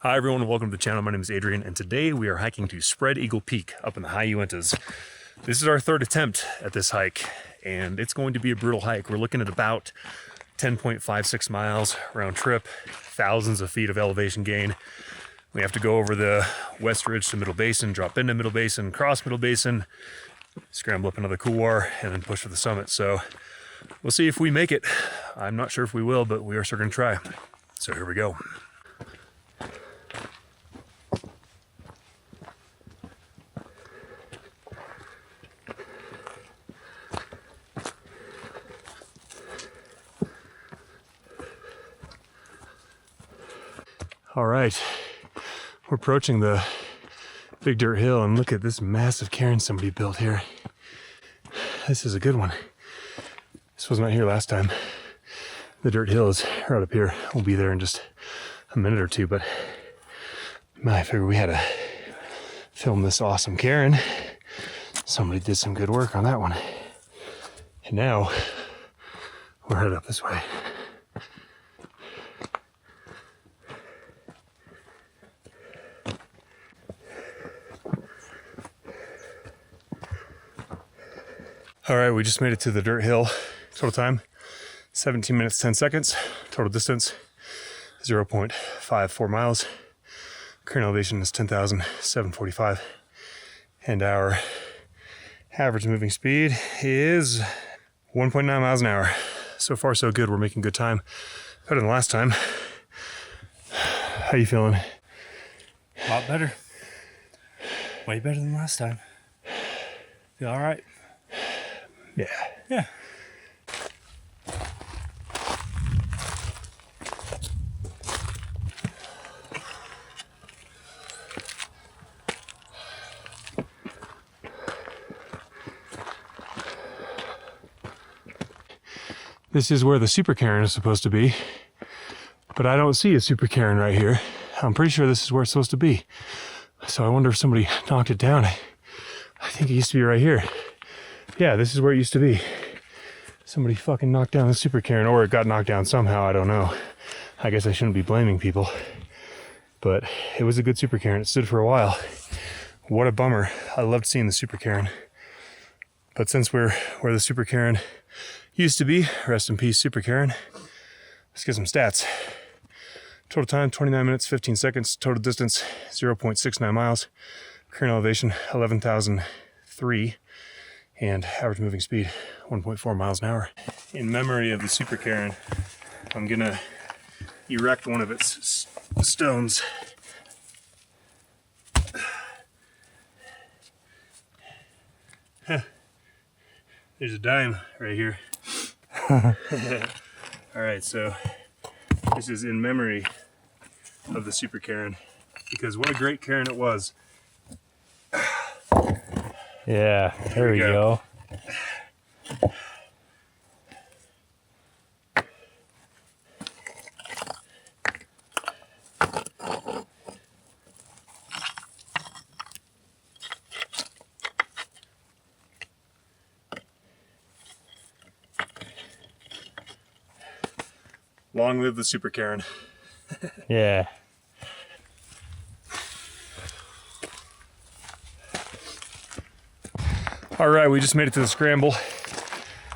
Hi everyone, welcome to the channel. My name is Adrian, and today we are hiking to Spread Eagle Peak up in the High Uintas. This is our third attempt at this hike, and it's going to be a brutal hike. We're looking at about 10.56 miles round trip, thousands of feet of elevation gain. We have to go over the West Ridge to Middle Basin, drop into Middle Basin, cross Middle Basin, scramble up another couloir, and then push to the summit. So we'll see if we make it. I'm not sure if we will, but we are sure going to try. So here we go. All right, we're approaching the big dirt hill, and look at this massive cairn somebody built here. This is a good one. This was not here last time. The dirt hill is right up here. We'll be there in just a minute or two, but I figured we had to film this awesome cairn. Somebody did some good work on that one. And now we're headed up this way. All right, we just made it to the dirt hill. Total time, 17 minutes, 10 seconds. Total distance, 0.54 miles. Current elevation is 10,745. And our average moving speed is 1.9 miles an hour. So far, so good. We're making good time. Better than last time. How you feeling? A lot better. Way better than last time. Feel all right? Yeah. This is where the super cairn is supposed to be, but I don't see a super cairn right here. I'm pretty sure this is where it's supposed to be. So I wonder if somebody knocked it down. I think it used to be right here. Yeah, this is where it used to be. Somebody fucking knocked down the super cairn, or it got knocked down somehow, I don't know. I guess I shouldn't be blaming people. But it was a good super cairn. It stood for a while. What a bummer. I loved seeing the super cairn. But since we're where the super cairn used to be, rest in peace, super cairn, let's get some stats. Total time, 29 minutes, 15 seconds. Total distance, 0.69 miles. Current elevation, 11,003. And average moving speed, 1.4 miles an hour. In memory of the super cairn, I'm gonna erect one of its stones. There's a dime right here. All right, so this is in memory of the super cairn, because what a great cairn it was. Yeah, there we go. Long live the super cairn. Yeah. All right, we just made it to the scramble.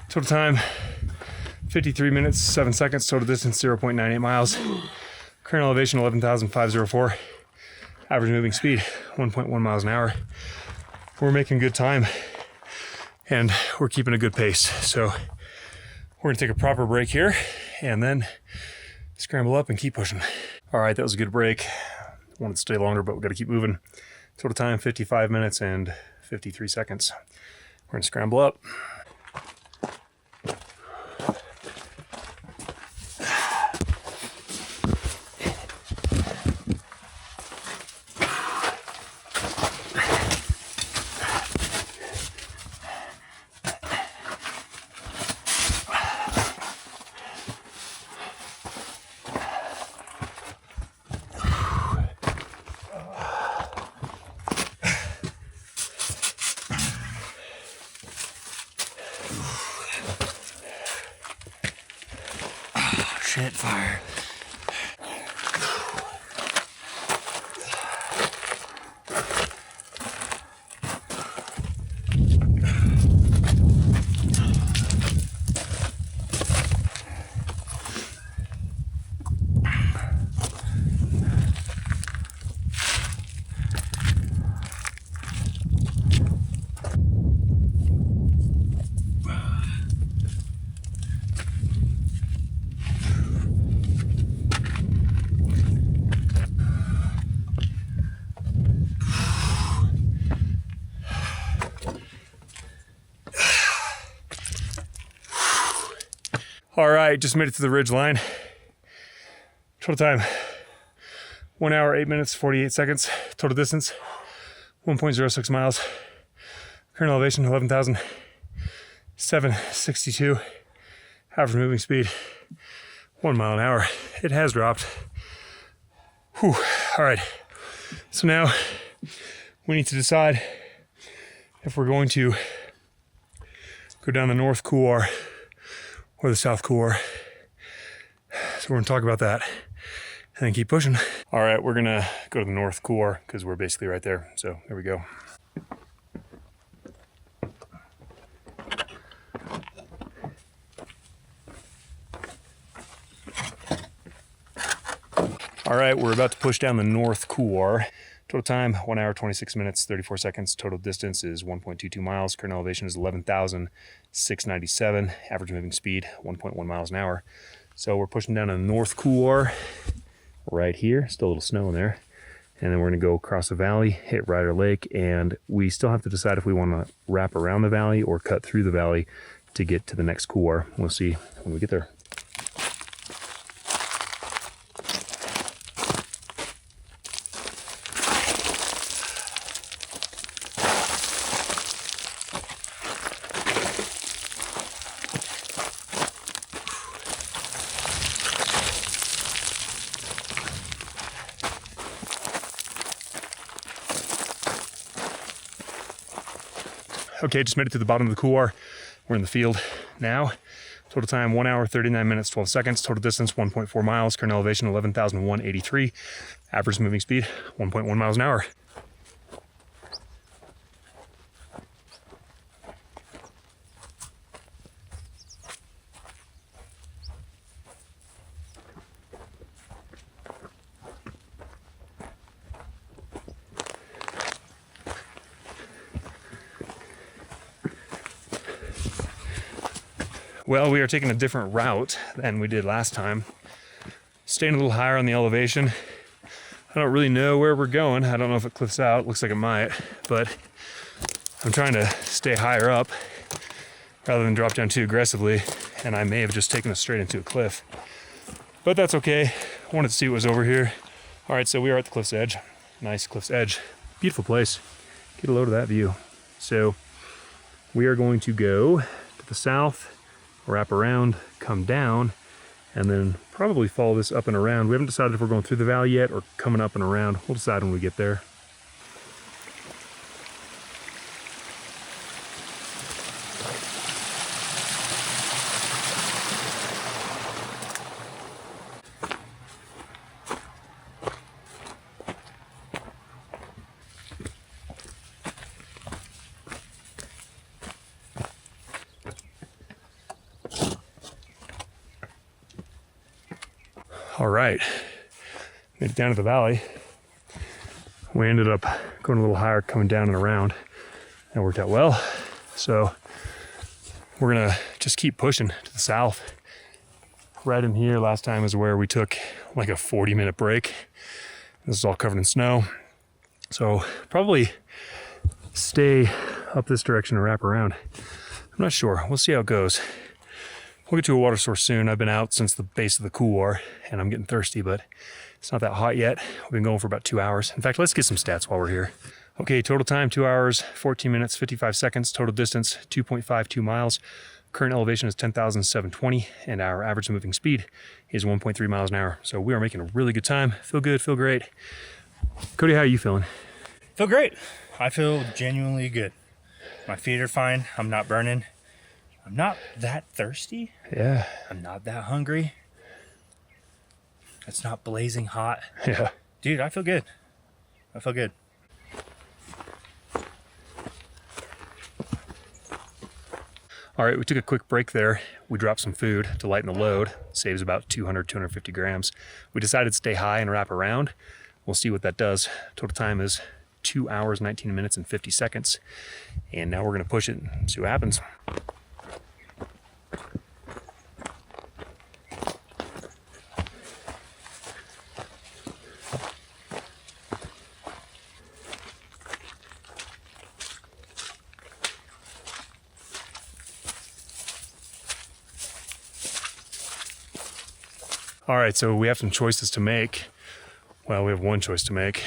Total time, 53 minutes, 7 seconds. Total distance, 0.98 miles. Current elevation, 11,504. Average moving speed, 1.1 miles an hour. We're making good time, and we're keeping a good pace. So we're gonna take a proper break here, and then scramble up and keep pushing. All right, that was a good break. Wanted to stay longer, but we gotta keep moving. Total time, 55 minutes and 53 seconds. We're gonna scramble up. Shit fire. All right, just made it to the ridge line. Total time, 1 hour, 8 minutes, 48 seconds. Total distance, 1.06 miles. Current elevation, 11,762. Average moving speed, 1 mile an hour. It has dropped. Whew. All right, so now we need to decide if we're going to go down the North Couloir or the South Couloir. So we're gonna talk about that and then keep pushing. All right, we're gonna go to the North Couloir because we're basically right there. So there we go. All right, we're about to push down the North Couloir. Total time, 1 hour, 26 minutes, 34 seconds. Total distance is 1.22 miles. Current elevation is 11,697. Average moving speed, 1.1 miles an hour. So we're pushing down a North Couloir right here. Still a little snow in there. And then we're gonna go across the valley, hit Ryder Lake, and we still have to decide if we wanna wrap around the valley or cut through the valley to get to the next couloir. We'll see when we get there. Okay, just made it to the bottom of the couloir. We're in the field now. Total time, 1 hour, 39 minutes, 12 seconds. Total distance, 1.4 miles. Current elevation, 11,183. Average moving speed, 1.1 miles an hour. Well, we are taking a different route than we did last time. Staying a little higher on the elevation. I don't really know where we're going. I don't know if it cliffs out. Looks like it might, but I'm trying to stay higher up rather than drop down too aggressively, and I may have just taken us straight into a cliff. But that's okay. I wanted to see what was over here. All right, so we are at the cliff's edge. Nice cliff's edge. Beautiful place. Get a load of that view. So we are going to go to the south, wrap around, come down, and then probably follow this up and around. We haven't decided if we're going through the valley yet or coming up and around. We'll decide when we get there. All right, made it down to the valley. We ended up going a little higher, coming down and around. That worked out well. So we're gonna just keep pushing to the south. Right in here, last time is where we took like a 40-minute break. This is all covered in snow. So probably stay up this direction and wrap around. I'm not sure, we'll see how it goes. We'll get to a water source soon. I've been out since the base of the couloir and I'm getting thirsty, but it's not that hot yet. We've been going for about 2 hours. In fact, let's get some stats while we're here. Okay, total time, 2 hours, 14 minutes, 55 seconds. Total distance, 2.52 miles. Current elevation is 10,720 and our average moving speed is 1.3 miles an hour. So we are making a really good time. Feel good, feel great. Cody, how are you feeling? Feel great. I feel genuinely good. My feet are fine. I'm not burning. I'm not that thirsty. Yeah. I'm not that hungry. It's not blazing hot. Yeah. Dude, I feel good. I feel good. All right, we took a quick break there. We dropped some food to lighten the load. Saves about 200, 250 grams. We decided to stay high and wrap around. We'll see what that does. Total time is 2 hours, 19 minutes, and 50 seconds. And now we're gonna push it and see what happens. All right, so we have some choices to make. Well, we have one choice to make.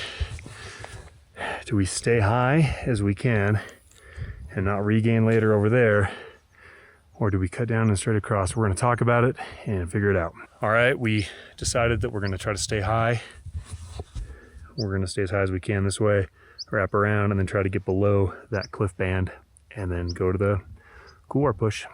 Do we stay high as we can and not regain later over there? Or do we cut down and straight across? We're gonna talk about it and figure it out. All right, we decided that we're gonna try to stay high. We're gonna stay as high as we can this way, wrap around, and then try to get below that cliff band and then go to the couloir push.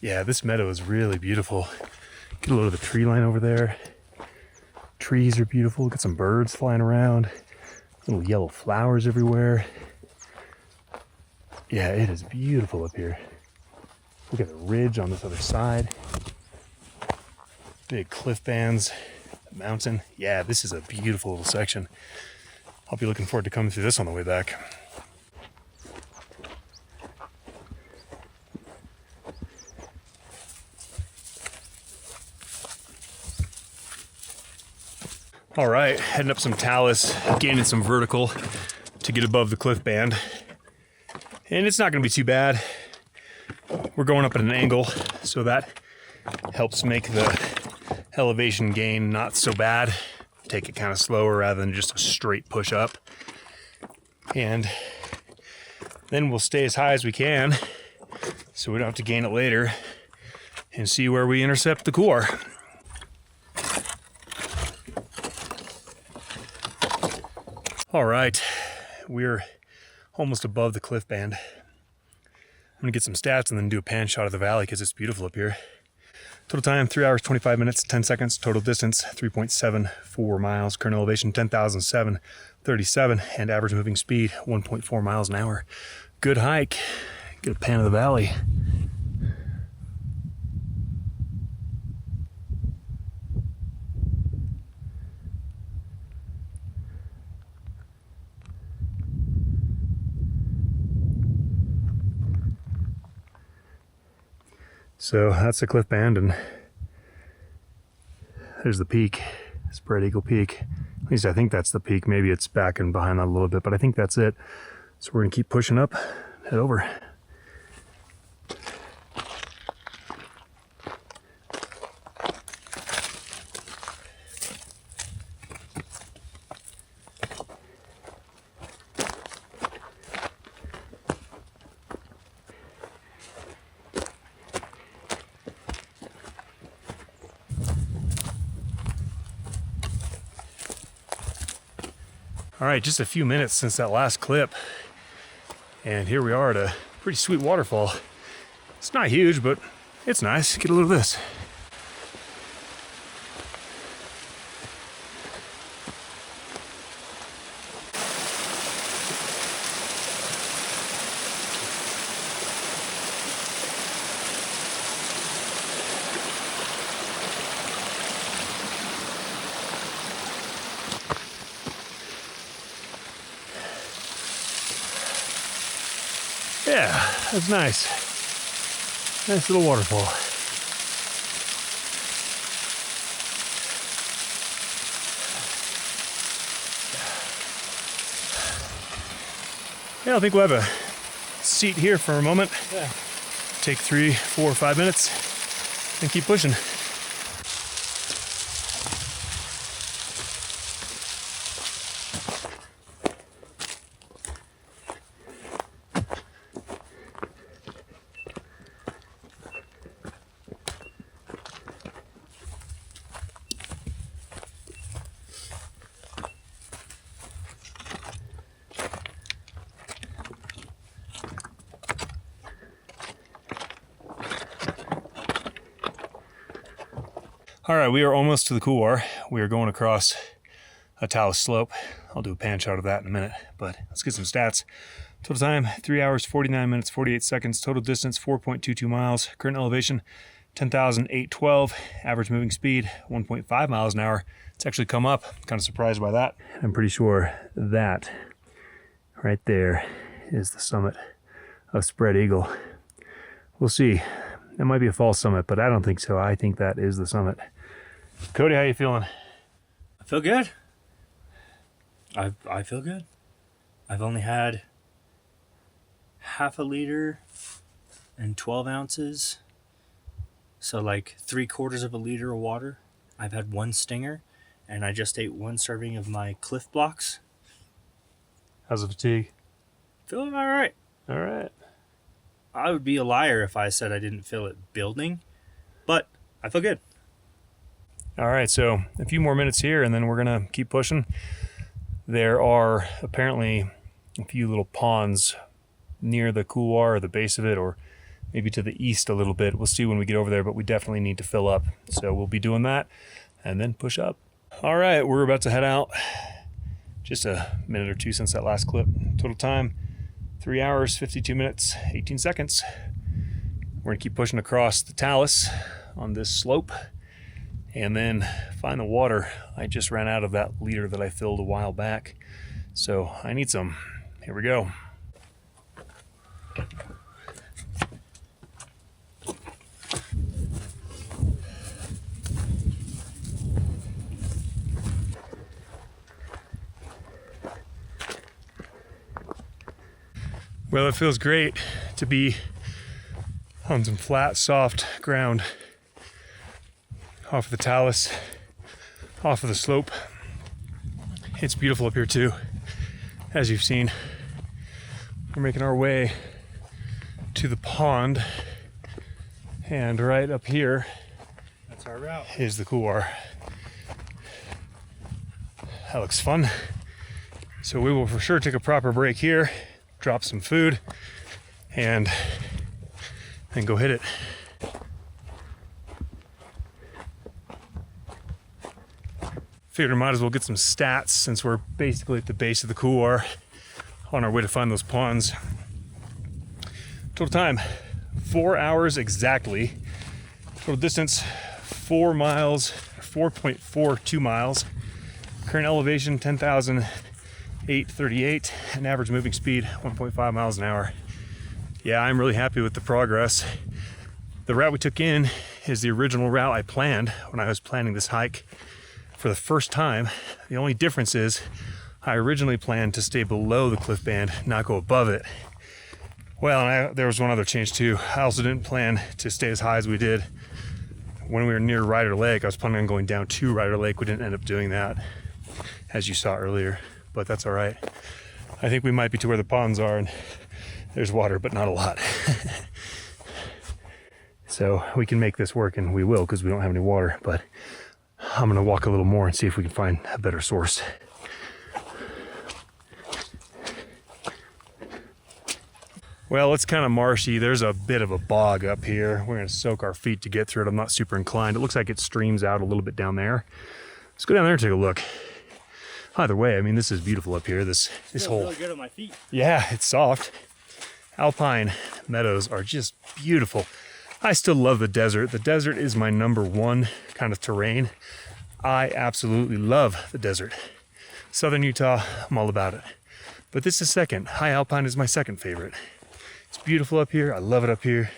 Yeah, this meadow is really beautiful. Get a load of the tree line over there. Trees are beautiful. Got some birds flying around. Little yellow flowers everywhere. Yeah, it is beautiful up here. Look at the ridge on this other side. Big cliff bands, the mountain. Yeah, this is a beautiful little section. I'll be looking forward to coming through this on the way back. All right, heading up some talus, gaining some vertical to get above the cliff band. And it's not gonna be too bad. We're going up at an angle, so that helps make the elevation gain not so bad. Take it kind of slower rather than just a straight push up. And then we'll stay as high as we can so we don't have to gain it later and see where we intercept the couloir. All right, we're almost above the cliff band. I'm gonna get some stats and then do a pan shot of the valley because it's beautiful up here. Total time, 3 hours, 25 minutes, 10 seconds. Total distance, 3.74 miles. Current elevation, 10,737. And average moving speed, 1.4 miles an hour. Good hike. Get a pan of the valley. So that's the cliff band, and there's the peak, Spread Eagle Peak. At least I think that's the peak. Maybe it's back and behind that a little bit, but I think that's it. So we're gonna keep pushing up, head over. All right, just a few minutes since that last clip, and here we are at a pretty sweet waterfall. It's not huge, but it's nice. Get a load of this. Yeah, that's nice. Nice little waterfall. Yeah, I think we'll have a seat here for a moment. Yeah. Take 3, 4, 5 minutes and keep pushing. All right, we are almost to the couloir. We are going across a talus slope. I'll do a pan shot of that in a minute, but let's get some stats. Total time, 3 hours, 49 minutes, 48 seconds. Total distance, 4.22 miles. Current elevation, 10,812. Average moving speed, 1.5 miles an hour. It's actually come up. Kind of surprised by that. I'm pretty sure that right there is the summit of Spread Eagle. We'll see. That might be a false summit, but I don't think so. I think that is the summit. Cody, how you feeling? I feel good. I feel good. I've only had half a liter and 12 ounces. So like 3/4 of a liter of water. I've had one stinger, and I just ate one serving of my Cliff Blocks. How's the fatigue? Feeling all right. All right. I would be a liar if I said I didn't feel it building, but I feel good. All right, so a few more minutes here, and then we're gonna keep pushing. There are apparently a few little ponds near the couloir or the base of it, or maybe to the east a little bit. We'll see when we get over there, but we definitely need to fill up. So we'll be doing that and then push up. All right, we're about to head out. Just a minute or two since that last clip. Total time, 3 hours, 52 minutes, 18 seconds. We're gonna keep pushing across the talus on this slope and then find the water. I just ran out of that liter that I filled a while back, so I need some. Here we go. Well, it feels great to be on some flat, soft ground off of the talus, off of the slope. It's beautiful up here too, as you've seen. We're making our way to the pond, and right up here, That's our route. is the couloir. That looks fun. So we will for sure take a proper break here, drop some food, and then go hit it. Figured we might as well get some stats since we're basically at the base of the couloir on our way to find those ponds. Total time, 4 hours exactly. Total distance, 4 miles, 4.42 miles. Current elevation, 10,838. And average moving speed, 1.5 miles an hour. Yeah, I'm really happy with the progress. The route we took in is the original route I planned when I was planning this hike. For the first time, the only difference is I originally planned to stay below the cliff band, not go above it. Well, and there was one other change too. I also didn't plan to stay as high as we did when we were near Ryder Lake. I was planning on going down to Ryder Lake. We didn't end up doing that, as you saw earlier, but that's all right. I think we might be to where the ponds are, and there's water, but not a lot. So we can make this work, and we will, because we don't have any water, but I'm gonna walk a little more and see if we can find a better source. Well, it's kind of marshy. There's a bit of a bog up here. We're gonna soak our feet to get through it. I'm not super inclined. It looks like it streams out a little bit down there. Let's go down there and take a look. Either way, I mean, this is beautiful up here. This whole, really good on my feet. yeah, it's soft. Alpine meadows are just beautiful. I still love the desert. The desert is my #1 kind of terrain. I absolutely love the desert. Southern Utah, I'm all about it. But this is second. High alpine is my second favorite. It's beautiful up here. I love it up here.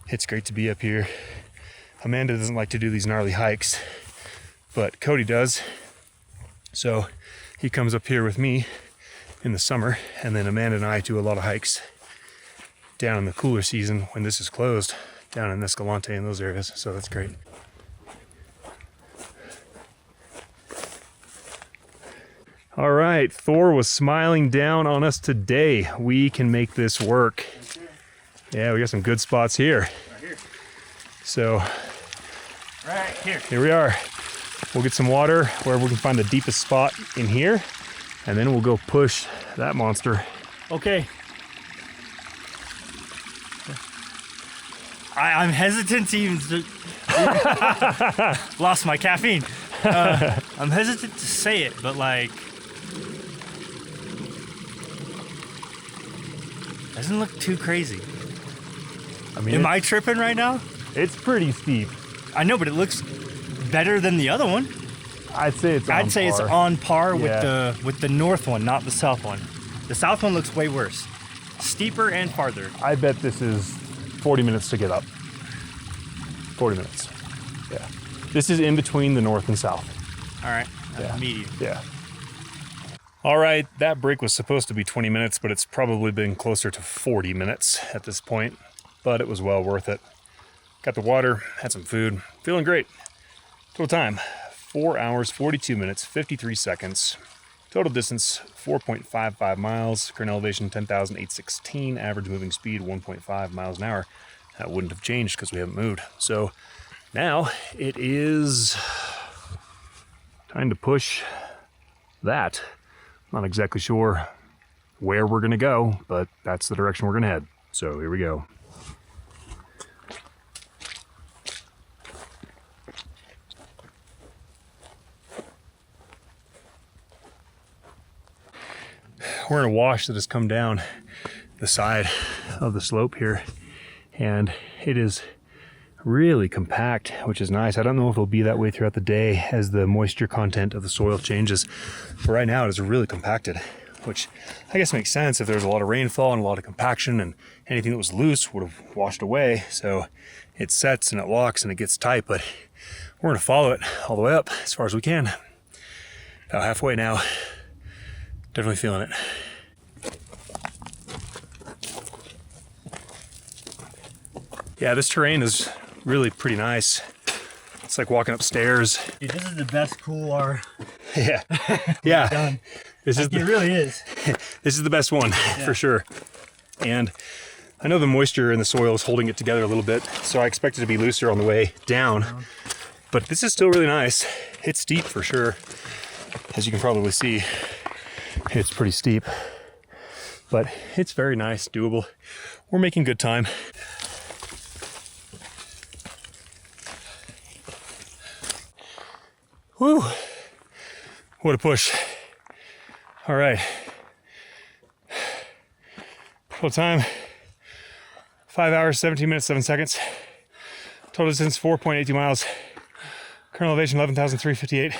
It's great to be up here. Amanda doesn't like to do these gnarly hikes, but Cody does. So he comes up here with me in the summer, and then Amanda and I do a lot of hikes down in the cooler season when this is closed, down in Escalante and those areas. So that's great. All right, Thor was smiling down on us today. We can make this work. Yeah, we got some good spots here. Right here. So Right here. here we are. We'll get some water wherever we can find the deepest spot in here, and then we'll go push that monster. Okay. I'm hesitant to even lost my caffeine. I'm hesitant to say it, but like Doesn't look too crazy. I mean, Am I tripping right now? it's pretty steep. I know, but it looks better than the other one. I'd say it's on It's par. on par Yeah. with the north one, not the south one. The south one looks way worse. Steeper and farther. I bet this is 40 minutes to get up. 40 minutes. Yeah. This is in between the north and south. All right. Yeah. Medium. Yeah. All right, that break was supposed to be 20 minutes, but it's probably been closer to 40 minutes at this point, but it was well worth it. Got the water, had some food, feeling great. Total time, 4 hours, 42 minutes, 53 seconds. Total distance, 4.55 miles. Current elevation, 10,816. Average moving speed, 1.5 miles an hour. That wouldn't have changed because we haven't moved. So now it is time to push that. Not exactly sure where we're gonna go, but that's the direction we're gonna head. So here we go. We're in a wash that has come down the side of the slope here, and it is really compact, which is nice. I don't know if it'll be that way throughout the day as the moisture content of the soil changes, but right now it is really compacted, which I guess makes sense. If there's a lot of rainfall and a lot of compaction, and anything that was loose would have washed away. So it sets and it locks and it gets tight, but we're gonna follow it all the way up as far as we can. About halfway now. Definitely feeling it. Yeah, this terrain is really pretty nice. It's like walking upstairs. Dude, this is the best couloir Yeah, yeah. done. This is It really is. this is the best one for sure. And I know the moisture in the soil is holding it together a little bit, so I expect it to be looser on the way down. But this is still really nice. It's steep for sure. As you can probably see, it's pretty steep, but it's very nice, doable. We're making good time. Woo! What a push. All right. Total time, 5 hours, 17 minutes, 7 seconds. Total distance, 4.82 miles. Current elevation, 11,358.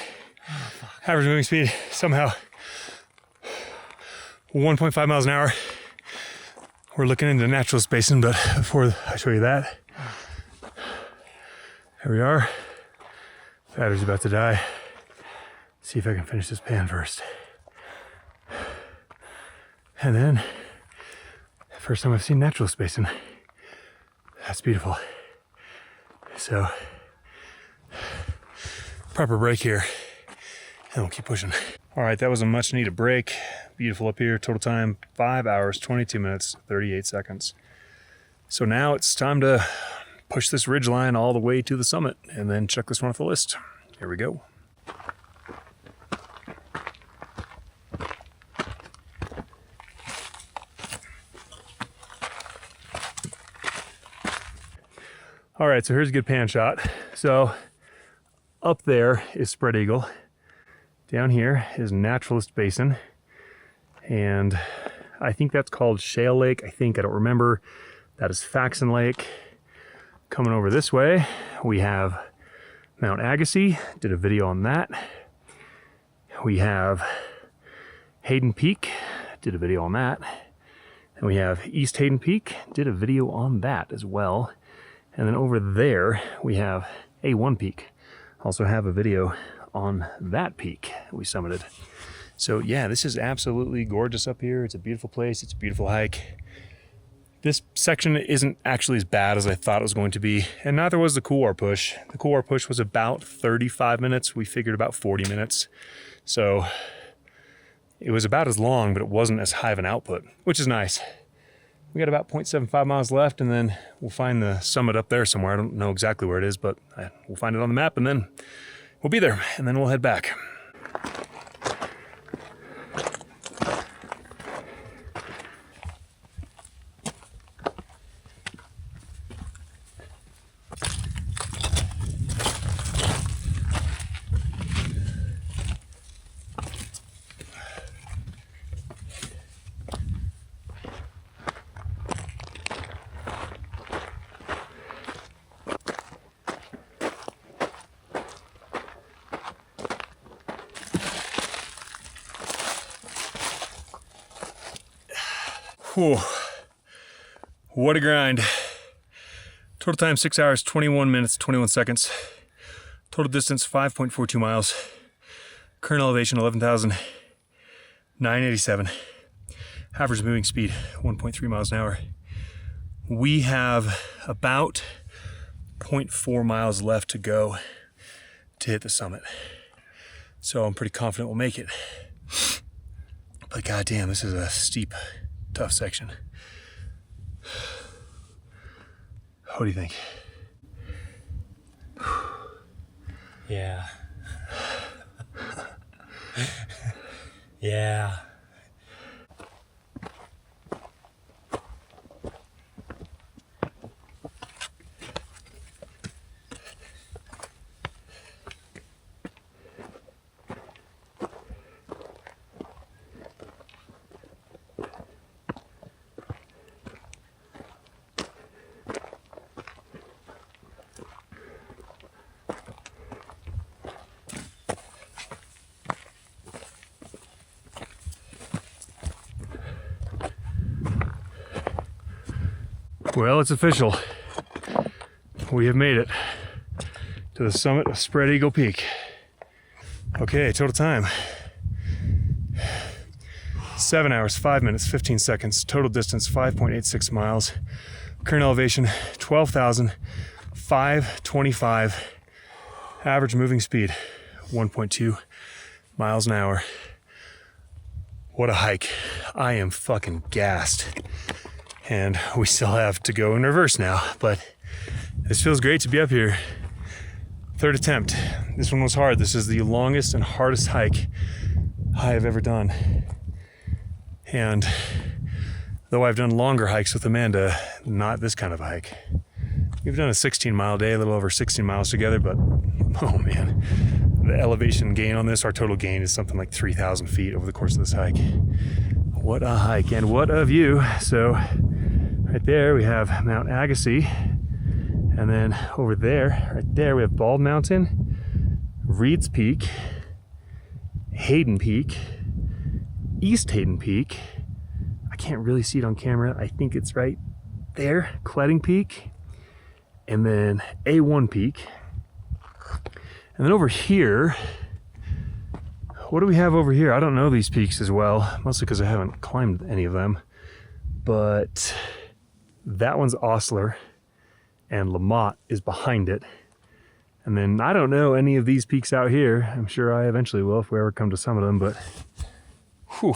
Average moving speed, somehow, 1.5 miles an hour. We're looking into naturalist basin, but before I show you that, there we are. Battery's about to die. See if I can finish this pan first. And then, first time I've seen naturalist basin. That's beautiful. So, proper break here, and we'll keep pushing. All right, that was a much needed break. Beautiful up here. Total time, 5 hours, 22 minutes, 38 seconds. So now it's time to push this ridge line all the way to the summit and then check this one off the list. Here we go. All right, so here's a good pan shot. So up there is Spread Eagle. Down here is Naturalist Basin. And I think that's called Shale Lake. I don't remember. That is Faxon Lake. Coming over this way, we have Mount Agassiz. Did a video on that. We have Hayden Peak. Did a video on that. And we have East Hayden Peak. Did a video on that as well. And then over there, we have A1 Peak. Also have a video on that peak we summited. So yeah, this is absolutely gorgeous up here. It's a beautiful place. It's a beautiful hike. This section isn't actually as bad as I thought it was going to be, and neither was the couloir push. The couloir push was about 35 minutes. We figured about 40 minutes. So it was about as long, but it wasn't as high of an output, which is nice. We got about 0.75 miles left, and then we'll find the summit up there somewhere. I don't know exactly where it is, but we'll find it on the map, and then we'll be there, and then we'll head back. Whew. What a grind. Total time 6 hours, 21 minutes, 21 seconds. Total distance 5.42 miles. Current elevation 11,987. Average moving speed 1.3 miles an hour. We have about 0.4 miles left to go to hit the summit. So I'm pretty confident we'll make it. But goddamn, this is a steep, tough section. What do you think? Yeah. Yeah. Well, it's official. We have made it to the summit of Spread Eagle Peak. Okay, total time. 7 hours, 5 minutes, 15 seconds. Total distance, 5.86 miles. Current elevation, 12,525. Average moving speed, 1.2 miles an hour. What a hike. I am fucking gassed. And we still have to go in reverse now, but this feels great to be up here. Third attempt. This one was hard. This is the longest and hardest hike I have ever done. And though I've done longer hikes with Amanda, not this kind of a hike. We've done a 16-mile day, a little over 16 miles together, but oh man, the elevation gain on this, our total gain is something like 3,000 feet over the course of this hike. What a hike, and what a view. So right there we have Mount Agassiz, and then over there, right there, we have Bald Mountain, Reed's Peak, Hayden Peak, East Hayden Peak. I can't really see it on camera. I think it's right there, Cledding Peak, and then A1 Peak. And then over here, what do we have over here? I don't know these peaks as well, mostly because I haven't climbed any of them. But that one's Osler, and Lamont is behind it. And then I don't know any of these peaks out here. I'm sure I eventually will if we ever come to some of them, but whew,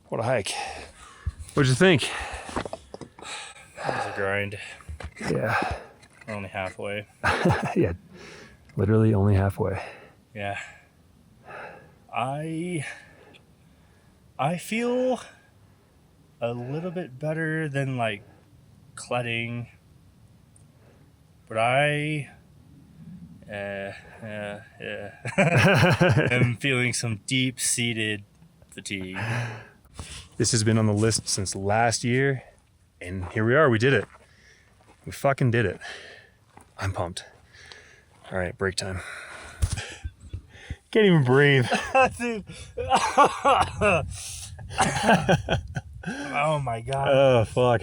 what a hike. What'd you think? That was a grind. Yeah. We're only halfway. Yeah, literally only halfway. Yeah. I feel a little bit better than like Cledding, but I am feeling some deep-seated fatigue. This has been on the list since last year, and here we are. We did it. We fucking did it. I'm pumped. All right, break time. Can't even breathe. Dude. Oh my god. Oh, fuck.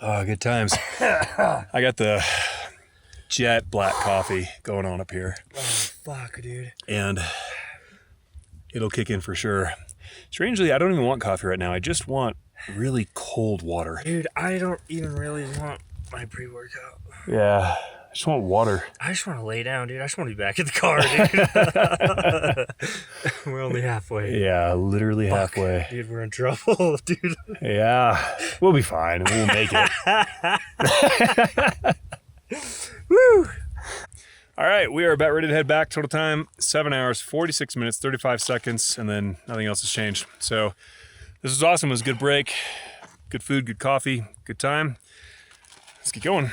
Oh, good times. I got the jet black coffee going on up here. Oh, fuck, dude. And it'll kick in for sure. Strangely, I don't even want coffee right now. I just want really cold water. Dude, I don't even really want my pre-workout. Yeah, I just want water. I just want to lay down, dude. I just want to be back in the car, dude. We're only halfway. Yeah, literally Fuck. halfway. Dude, we're in trouble, dude. Yeah, we'll be fine. We'll make it. Woo! All right, we are about ready to head back. Total time, 7 hours, 46 minutes, 35 seconds, and then nothing else has changed. So this was awesome. It was a good break, good food, good coffee, good time. Let's get going.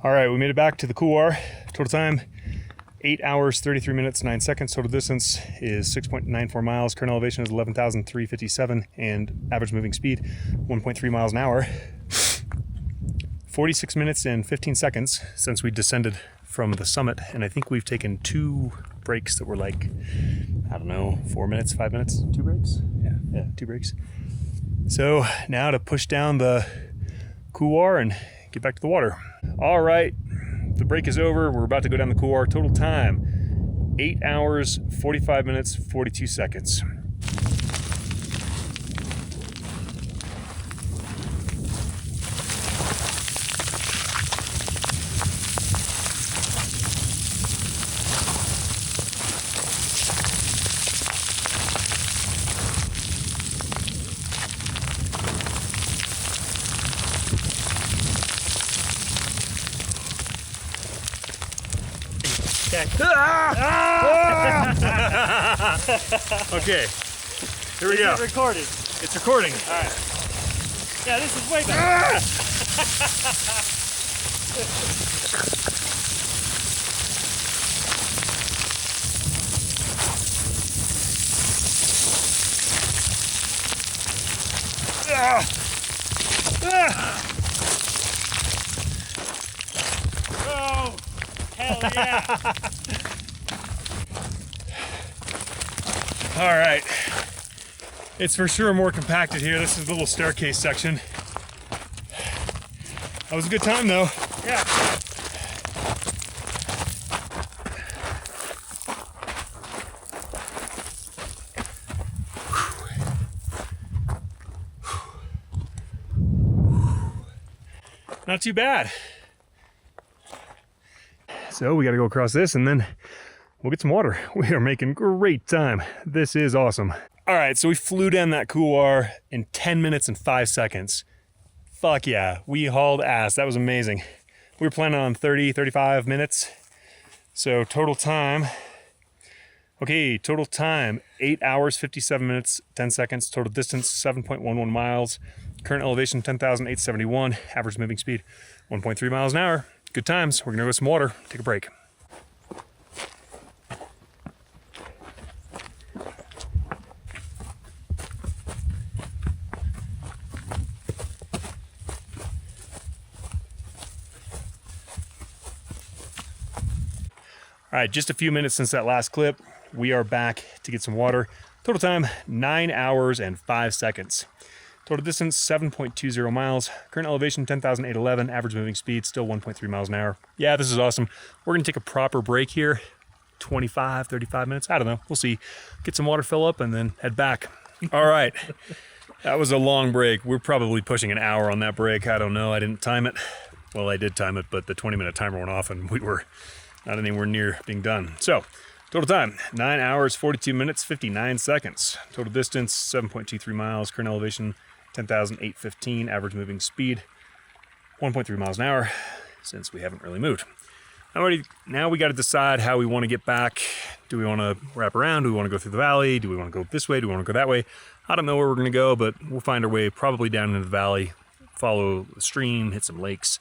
All right, we made it back to the couloir. Total time, 8 hours, 33 minutes, 9 seconds. Total distance is 6.94 miles. Current elevation is 11,357 and average moving speed, 1.3 miles an hour. 46 minutes and 15 seconds since we descended from the summit. And I think we've taken 2 breaks that were like, I don't know, 4 minutes, 5 minutes, 2 breaks? Yeah, 2 breaks. So now to push down the couloir and get back to the water. All right, the break is over. We're about to go down the couloir. Total time, 8 hours, 45 minutes, 42 seconds. Okay, here we go. Is it recorded? It's recording. All right. Yeah, this is way better. Oh, hell yeah. All right, it's for sure more compacted here. This is the little staircase section. That was a good time though. Yeah. Not too bad. So we got to go across this and then we'll get some water. We are making great time. This is awesome. All right, so we flew down that couloir in 10 minutes and 5 seconds. Fuck yeah, we hauled ass. That was amazing. We were planning on 30, 35 minutes. So total time, okay, total time, 8 hours, 57 minutes, 10 seconds. Total distance, 7.11 miles. Current elevation, 10,871. Average moving speed, 1.3 miles an hour. Good times. We're gonna go get some water, take a break. All right, just a few minutes since that last clip, we are back to get some water. Total time, 9 hours and 5 seconds. Total distance, 7.20 miles. Current elevation, 10,811. Average moving speed, still 1.3 miles an hour. Yeah, this is awesome. We're gonna take a proper break here, 25, 35 minutes. I don't know, we'll see. Get some water fill up and then head back. All right, that was a long break. We're probably pushing an hour on that break. I don't know, I didn't time it. Well, I did time it, but the 20-minute timer went off and we were not anywhere near being done. So, total time, 9 hours, 42 minutes, 59 seconds. Total distance, 7.23 miles. Current elevation, 10,815. Average moving speed, 1.3 miles an hour, since we haven't really moved. Now we got to decide how we want to get back. Do we want to wrap around? Do we want to go through the valley? Do we want to go this way? Do we want to go that way? I don't know where we're going to go, but we'll find our way probably down into the valley, follow the stream, hit some lakes,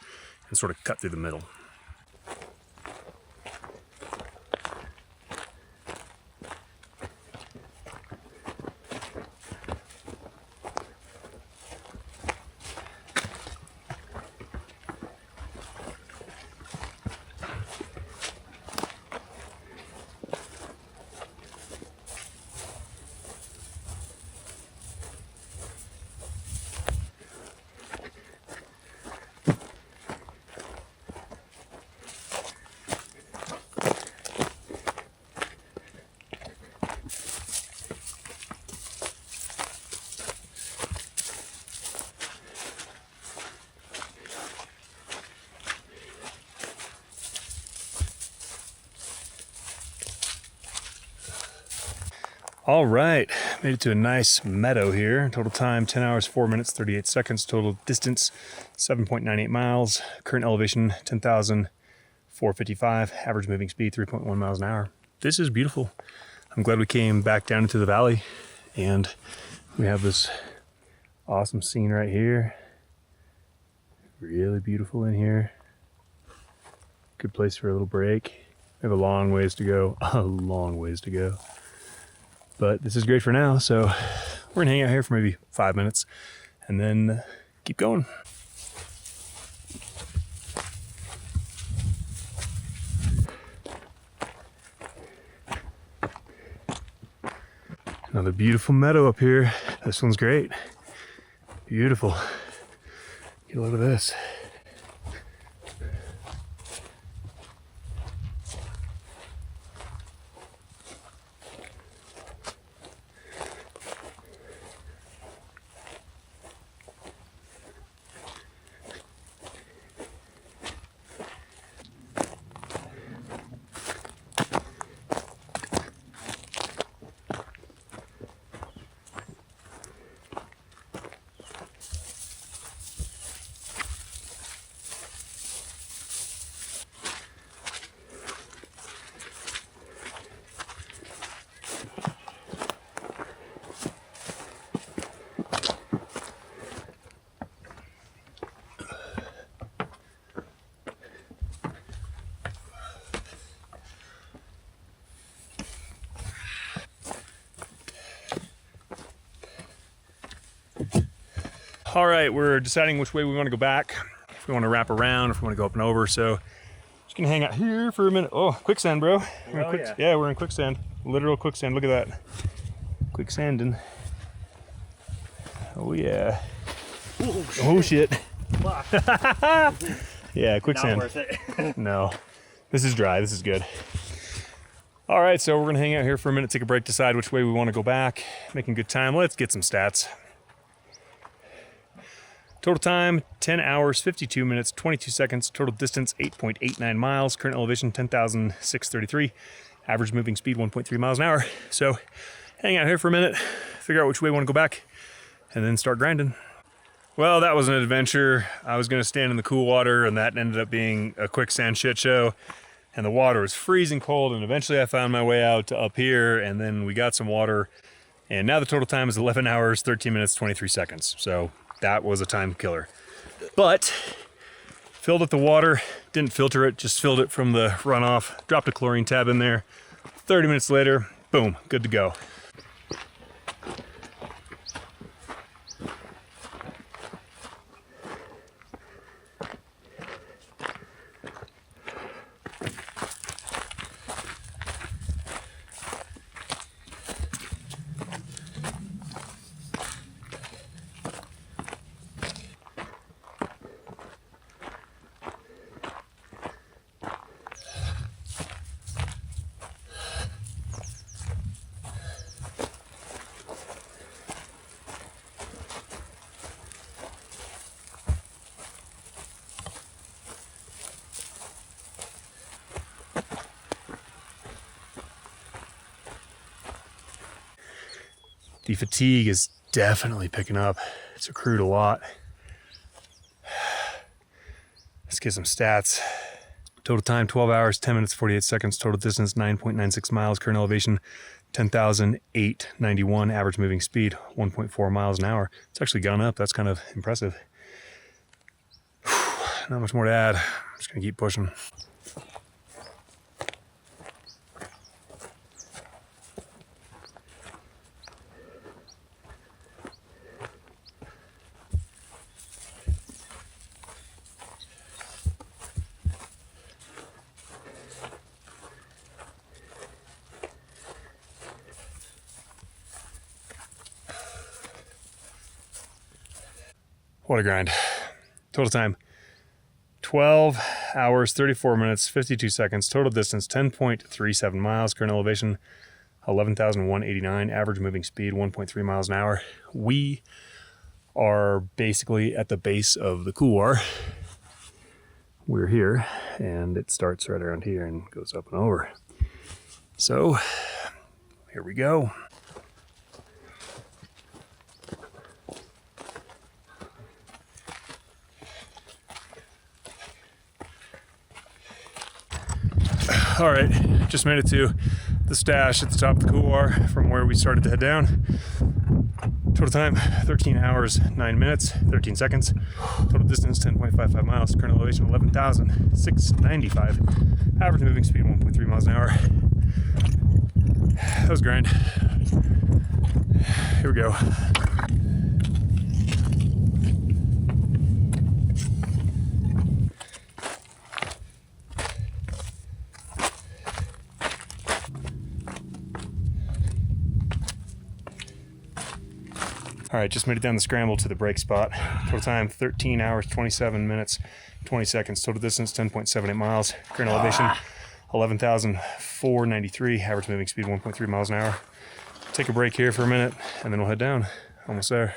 and sort of cut through the middle. All right, made it to a nice meadow here. Total time, 10 hours, 4 minutes, 38 seconds. Total distance, 7.98 miles. Current elevation, 10,455. Average moving speed, 3.1 miles an hour. This is beautiful. I'm glad we came back down into the valley and we have this awesome scene right here. Really beautiful in here. Good place for a little break. We have a long ways to go, a long ways to go. But this is great for now, so we're gonna hang out here for maybe 5 minutes and then keep going. Another beautiful meadow up here. This one's great. Beautiful. Get a look at this. All right, we're deciding which way we want to go back. If we want to wrap around, if we want to go up and over. So just gonna hang out here for a minute. Oh, quicksand, bro. Yeah, we're in quicksand. Literal quicksand. Look at that. Quicksanding. Oh yeah. Oh shit. Yeah, quicksand. Not worth it. No, this is dry. This is good. All right, so we're gonna hang out here for a minute, take a break, decide which way we want to go back. Making good time. Let's get some stats. Total time, 10 hours, 52 minutes, 22 seconds. Total distance, 8.89 miles. Current elevation, 10,633. Average moving speed, 1.3 miles an hour. So hang out here for a minute, figure out which way we want to go back, and then start grinding. Well, that was an adventure. I was going to stand in the cool water, and that ended up being a quicksand shit show. And the water was freezing cold, and eventually I found my way out to up here, and then we got some water. And now the total time is 11 hours, 13 minutes, 23 seconds. So that was a time killer. But filled up the water, didn't filter it, just filled it from the runoff, dropped a chlorine tab in there. 30 minutes later, boom, good to go. The fatigue is definitely picking up. It's accrued a lot. Let's get some stats. Total time, 12 hours, 10 minutes, 48 seconds. Total distance, 9.96 miles. Current elevation, 10,891. Average moving speed, 1.4 miles an hour. It's actually gone up. That's kind of impressive. Not much more to add. I'm just gonna keep pushing. What a grind. Total time, 12 hours, 34 minutes, 52 seconds. Total distance, 10.37 miles. Current elevation, 11,189. Average moving speed, 1.3 miles an hour. We are basically at the base of the couloir. We're here, and it starts right around here and goes up and over. So, here we go. All right, just made it to the stash at the top of the couloir from where we started to head down. Total time, 13 hours, 9 minutes, 13 seconds. Total distance, 10.55 miles. Current elevation, 11,695. Average moving speed, 1.3 miles an hour. That was grind. Here we go. All right, just made it down the scramble to the break spot. Total time, 13 hours, 27 minutes, 20 seconds. Total distance, 10.78 miles. Current elevation, 11,493. Average moving speed, 1.3 miles an hour. Take a break here for a minute, and then we'll head down. Almost there.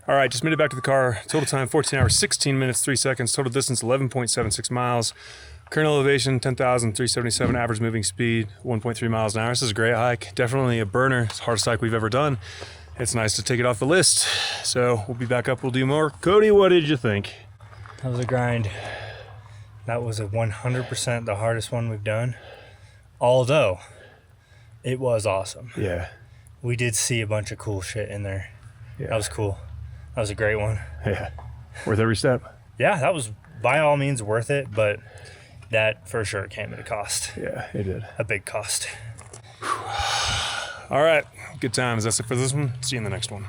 All right, just made it back to the car. Total time, 14 hours, 16 minutes, 3 seconds. Total distance, 11.76 miles. Current elevation, 10,377. Average moving speed, 1.3 miles an hour. This is a great hike. Definitely a burner. It's the hardest hike we've ever done. It's nice to take it off the list. So we'll be back up. We'll do more. Cody, what did you think? That was a grind. That was a 100% the hardest one we've done. Although, it was awesome. Yeah. We did see a bunch of cool shit in there. Yeah. That was cool. That was a great one. Yeah. Worth every step. Yeah, that was by all means worth it, but that for sure came at a cost. Yeah, it did. A big cost. All right. Good times. That's it for this one. See you in the next one.